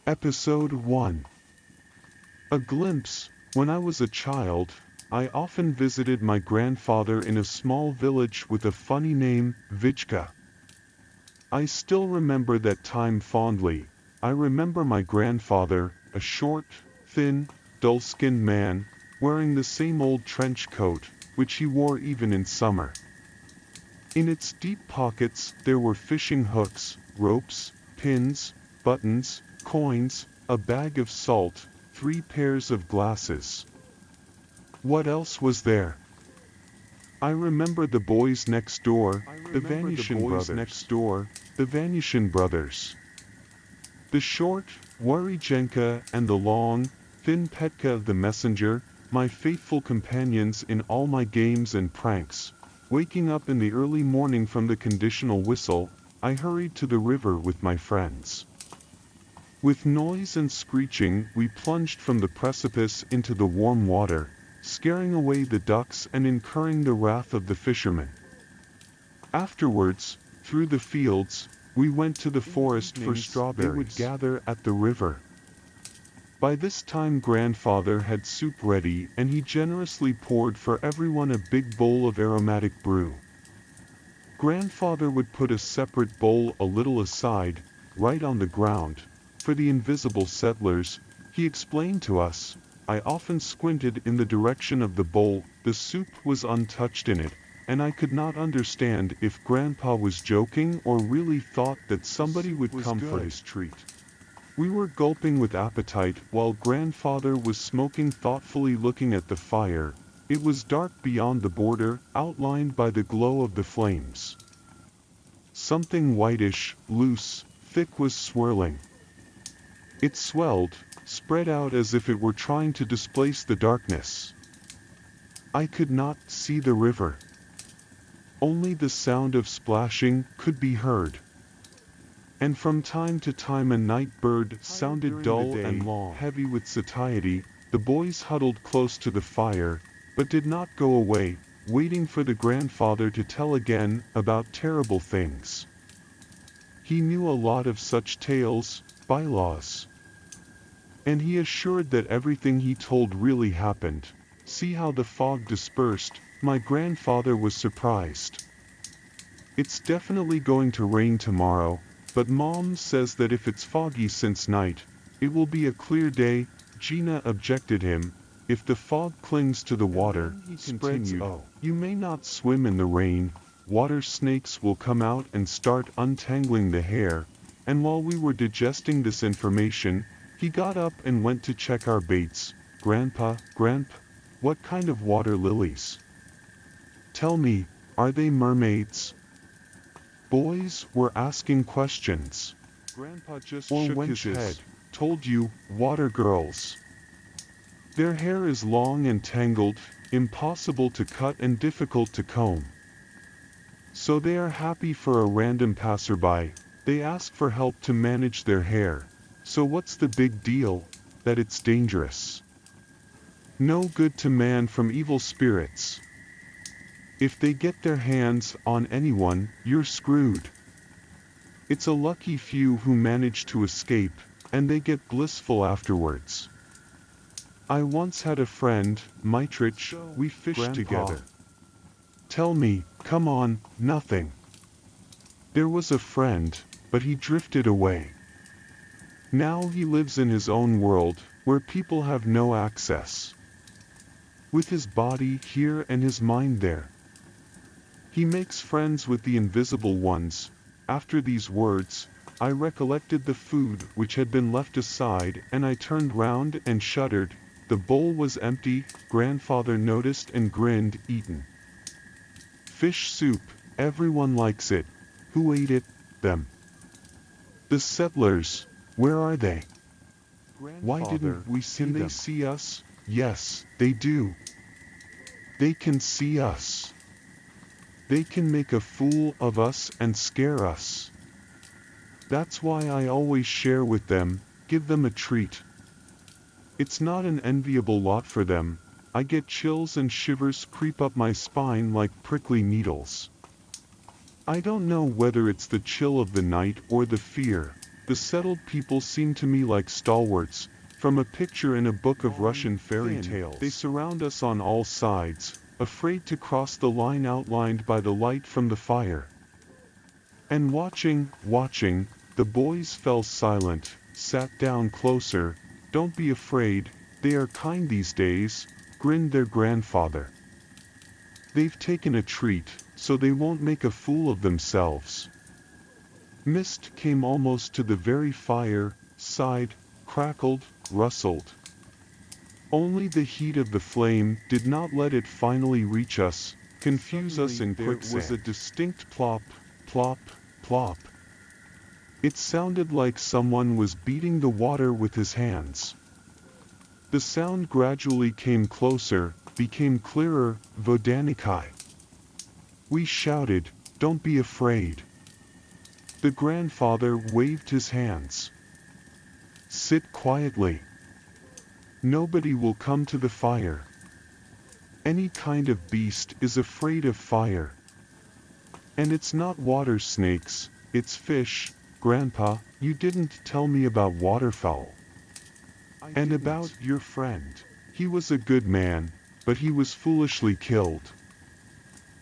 Episode 1. A glimpse. When I was a child, I often visited my grandfather in a small village with a funny name, Vichka. I still remember that time fondly. I remember my grandfather, a short, thin, dull-skinned man, wearing the same old trench coat, which he wore even in summer. In its deep pockets there were fishing hooks, ropes, pins, buttons, coins, a bag of salt, 3 pairs of glasses. What else was there? I remember the boys next door, the Vanishing brothers. The short, Waryjenka and the long, thin Petka the messenger, my faithful companions in all my games and pranks. Waking up in the early morning from the conditional whistle, I hurried to the river with my friends. With noise and screeching, we plunged from the precipice into the warm water, scaring away the ducks and incurring the wrath of the fishermen. Afterwards, through the fields, we went to the forest for strawberries they would gather at the river. By this time grandfather had soup ready and he generously poured for everyone a big bowl of aromatic brew. Grandfather would put a separate bowl a little aside, right on the ground, for the invisible settlers, he explained to us. I often squinted in the direction of the bowl, the soup was untouched in it, and I could not understand if Grandpa was joking or really thought that somebody would come for his treat. We were gulping with appetite while Grandfather was smoking thoughtfully looking at the fire. It was dark beyond the border, outlined by the glow of the flames. Something whitish, loose, thick was swirling. It swelled, spread out as if it were trying to displace the darkness. I could not see the river. Only the sound of splashing could be heard. And from time to time a night bird sounded dull and long, heavy with satiety. The boys huddled close to the fire, but did not go away, waiting for the grandfather to tell again about terrible things. He knew a lot of such tales, bylaws. And he assured that everything he told really happened. See how the fog dispersed. My grandfather was surprised. It's definitely going to rain tomorrow, but Mom says that if it's foggy since night, it will be a clear day. Gina objected him. If the fog clings to the water, you may not swim in the rain, water snakes will come out and start untangling the hair. And while we were digesting this information, he got up and went to check our baits. Grandpa, what kind of water lilies? Tell me, are they mermaids? Boys were asking questions. Grandpa just shook his head. Told you, water girls. Their hair is long and tangled, impossible to cut and difficult to comb. So they are happy for a random passerby. They ask for help to manage their hair. So what's the big deal? That it's dangerous. No good to man from evil spirits. If they get their hands on anyone, you're screwed. It's a lucky few who manage to escape, and they get blissful afterwards. I once had a friend, Mitrich, we fished together. Tell me, come on, nothing. There was a friend, but he drifted away. Now he lives in his own world, where people have no access. With his body here and his mind there. He makes friends with the invisible ones. After these words, I recollected the food which had been left aside and I turned round and shuddered. The bowl was empty. Grandfather noticed and grinned. Eaten. Fish soup, everyone likes it. Who ate it? Them. The settlers, where are they? Why didn't we see them? Can they see us? Yes, they do. They can see us. They can make a fool of us and scare us. That's why I always share with them, give them a treat. It's not an enviable lot for them. I get chills and shivers creep up my spine like prickly needles. I don't know whether it's the chill of the night or the fear, The settled people seem to me like stalwarts, from a picture in a book of Russian fairy tales. They surround us on all sides, afraid to cross the line outlined by the light from the fire. And watching, the boys fell silent, sat down closer. Don't be afraid, they are kind these days, grinned their grandfather. They've taken a treat, so they won't make a fool of themselves. Mist came almost to the very fire, sighed, crackled, rustled. Only the heat of the flame did not let it finally reach us, confuse us in quicksand. There was a distinct plop, plop, plop. It sounded like someone was beating the water with his hands. The sound gradually came closer, became clearer, Vodanikai. We shouted, "Don't be afraid." The grandfather waved his hands. "Sit quietly. Nobody will come to the fire. Any kind of beast is afraid of fire. And it's not water snakes, it's fish. Grandpa, you didn't tell me about waterfowl. And about your friend. He was a good man, but he was foolishly killed."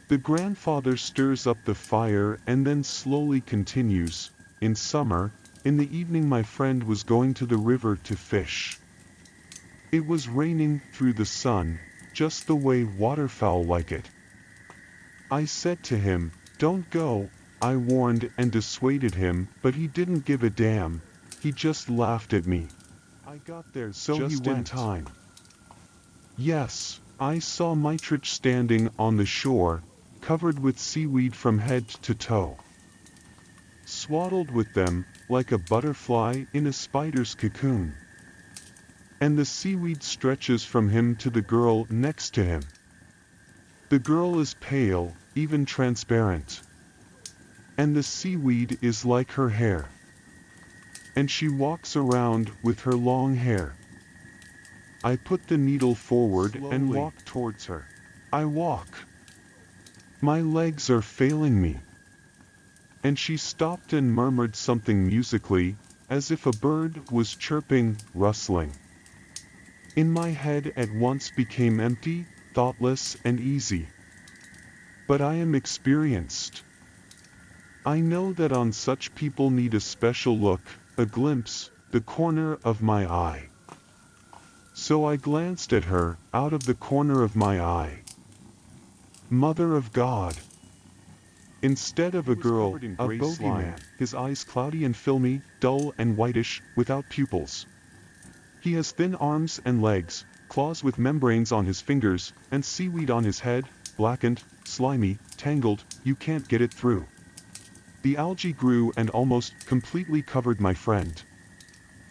The grandfather stirs up the fire and then slowly continues, "In summer, in the evening my friend was going to the river to fish. It was raining through the sun, just the way waterfowl like it. I said to him, 'Don't go,' I warned and dissuaded him, but he didn't give a damn, he just laughed at me. I got there so just in time. Yes, I saw Mitrich standing on the shore, covered with seaweed from head to toe. Swaddled with them, like a butterfly in a spider's cocoon. And the seaweed stretches from him to the girl next to him. The girl is pale, even transparent. And the seaweed is like her hair. And she walks around with her long hair. I put the needle forward and walk towards her. I walk. My legs are failing me." And she stopped and murmured something musically, as if a bird was chirping, rustling. In my head at once became empty, thoughtless and easy. But I am experienced. I know that on such people need a special look, a glimpse, the corner of my eye. So I glanced at her, out of the corner of my eye. Mother of God! Instead of a girl, a bogeyman, his eyes cloudy and filmy, dull and whitish, without pupils. He has thin arms and legs, claws with membranes on his fingers, and seaweed on his head, blackened, slimy, tangled, you can't get it through. The algae grew and almost completely covered my friend.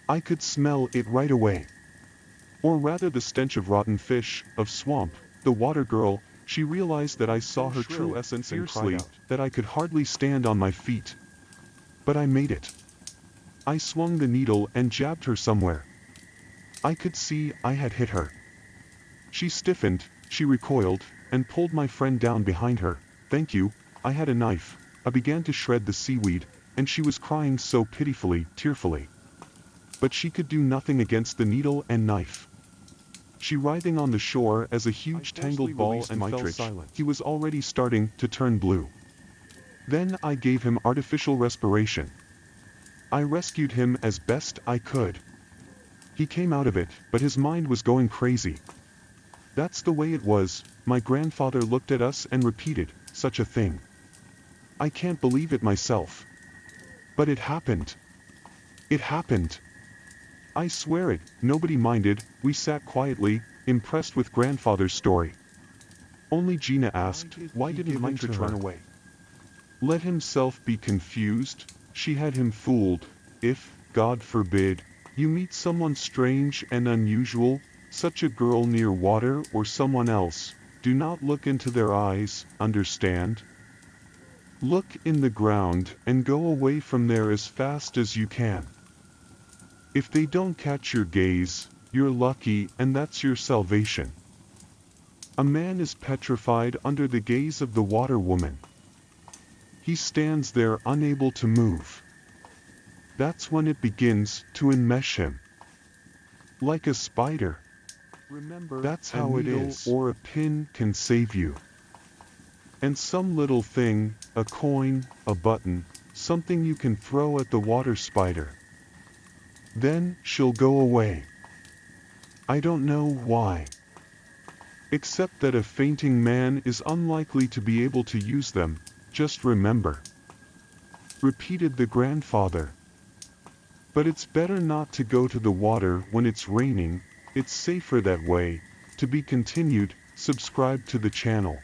I could smell it right away. Or rather the stench of rotten fish, of swamp. The water girl, she realized that I saw her true essence fiercely, that I could hardly stand on my feet. But I made it. I swung the needle and jabbed her somewhere. I could see I had hit her. She stiffened, she recoiled, and pulled my friend down behind her. "Thank you, I had a knife." I began to shred the seaweed, and she was crying so pitifully, tearfully. But she could do nothing against the needle and knife. She writhing on the shore as a huge tangled ball and fell silent. He was already starting to turn blue. Then I gave him artificial respiration. I rescued him as best I could. He came out of it, but his mind was going crazy. That's the way it was. My grandfather looked at us and repeated, "Such a thing. I can't believe it myself. But it happened. It happened. I swear it." Nobody minded, we sat quietly, impressed with grandfather's story. Only Gina asked, why didn't Mitrich run away? Let himself be confused, she had him fooled. If, God forbid, you meet someone strange and unusual, such a girl near water or someone else, do not look into their eyes, understand? Look in the ground and go away from there as fast as you can. If they don't catch your gaze, you're lucky and that's your salvation. A man is petrified under the gaze of the water woman. He stands there unable to move. that's when it begins to enmesh him. Like a spider. Remember, That's a how it needle is. Or a pin can save you. And some little thing, a coin, a button, something you can throw at the water spider. Then she'll go away. I don't know why. Except that a fainting man is unlikely to be able to use them, just remember. Repeated the grandfather. But it's better not to go to the water when it's raining, it's safer that way. To be continued, subscribe to the channel.